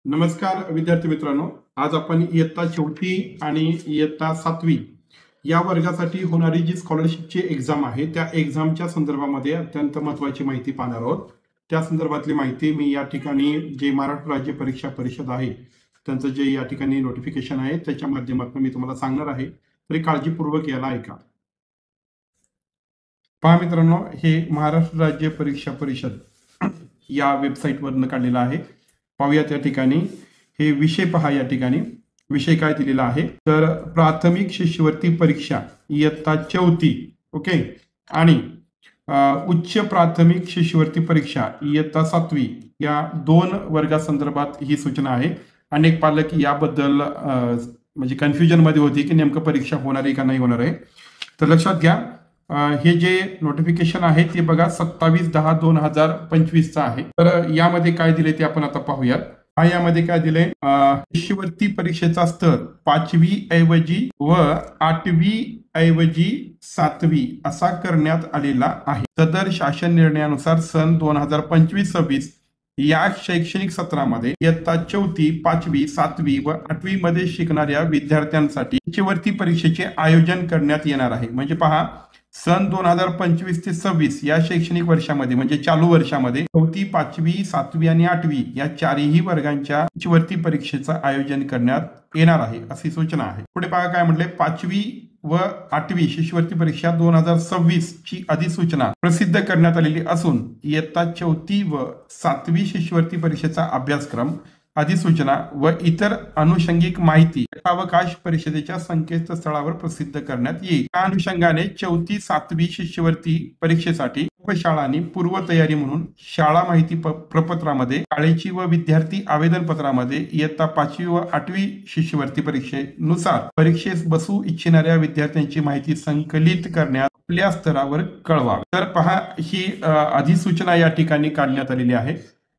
नमस्कार विद्यार्थी मित्रांनो, आज आपण इयत्ता 4थी आणि इयत्ता 7वी या वर्गासाठी होणारी जी स्कॉलरशिपची एक्झाम आहे त्या एक्झामच्या संदर्भामध्ये अत्यंत महत्त्वाची माहिती पाहणार आहोत। त्या संदर्भातली माहिती मी या ठिकाणी जे महाराष्ट्र राज्य परीक्षा परिषद आहे त्यांचं जे या ठिकाणी नोटिफिकेशन आहे त्याच्या माध्यमातून मी तुम्हाला सांगणार आहे, तरी काळजीपूर्वक याला ऐका। पहा मित्रांनो, हे महाराष्ट्र राज्य परीक्षा परिषद या वेबसाईटवरून काढलेलं आहे। पाहूया त्या ठिकाणी हे विषय पहा। या ठिकाणी विषय काय दिलेला आहे तर प्राथमिक शिष्यवृत्ती परीक्षा इयत्ता 4थी ओके आणि उच्च प्राथमिक शिष्यवृत्ती परीक्षा इयत्ता 7वी या दोन वर्गासंदर्भात ही सूचना आहे। अनेक पालक याबद्दल म्हणजे कन्फ्युजन मध्ये होते की नेमकं परीक्षा होणार आहे का नाही होणार आहे। तर लक्षात घ्या, हे जे नोटिफिकेशन आहे ते बघा 27/10/2025 आहे। तर यामध्ये काय दिले ते आपण आता पाहूयात। यामध्ये काय दिले, शिष्यवृत्ती परीक्षेचा स्तर 5वी ऐवजी व 8वी ऐवजी 7वी असा करण्यात आलेला आहे। सदर शासन निर्णयानुसार सन 2025-26 या शैक्षणिक सत्रामध्ये इयत्ता 4थी 5वी 7वी व 8वी मध्ये शिकणाऱ्या विद्यार्थ्यांसाठी शिष्यवृत्ती परीक्षेचे आयोजन करण्यात येणार आहे। म्हणजे पहा, सन 2025 ते 26 या शैक्षणिक वर्षामध्ये म्हणजे चालू वर्षामध्ये 4थी 5वी 7वी आणि 8वी या चारही वर्गांच्या शिष्यवृत्ती परीक्षेचं आयोजन करण्यात येणार आहे अशी सूचना आहे। पुढे पहा काय म्हटले, 5वी व 8वी शिष्यवृत्ती परीक्षा 2026 ची अधिसूचना प्रसिद्ध करण्यात आलेली असून इयत्ता 4थी व 7वी शिष्यवृत्ती परीक्षेचा अभ्यासक्रम अधिसूचना व इतर अनुषंगिक माहिती अवकाश परिषदेच्या संकेतस्थळावर प्रसिद्ध करण्यात येईल। त्या अनुषंगाने 4थी 7वी शिष्यवृत्ती परीक्षेसाठी शाळांनी पूर्वतयारी म्हणून शाळा माहिती प्रपत्रामध्ये शाळेची व विद्यार्थी आवेदन पत्रामध्ये इयत्ता 5वी व 8वी शिष्यवृत्ती परीक्षेनुसार परीक्षेस बसू इच्छिणाऱ्या विद्यार्थ्यांची माहिती संकलित करण्यात आपल्या स्तरावर कळवावी। तर पहा, ही अधिसूचना या ठिकाणी काढण्यात आलेली आहे।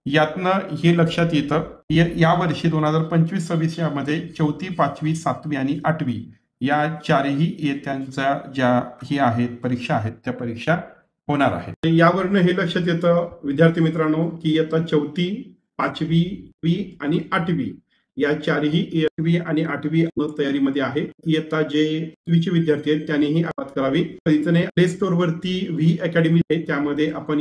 यातनं हे लक्षात येतं या वर्षी 2025-26 यामध्ये 4थी 5वी 7वी आणि 8वी या चारही इयत्तांच्या ज्या ही आहेत परीक्षा आहेत त्या परीक्षा होणार आहेत। यावरनं हे लक्षात येतं विद्यार्थी मित्रांनो की इयत्ता 4थी 5वी आणि 8वी या चारही 8वी आणि 8वी तयारीमध्ये आहे। इयत्ता जे 7वीचे विद्यार्थी आहेत त्यांनीही अभ्यास करावी। इथे प्ले स्टोर वरती व्ही अकॅडमी आहे, त्यामध्ये आपण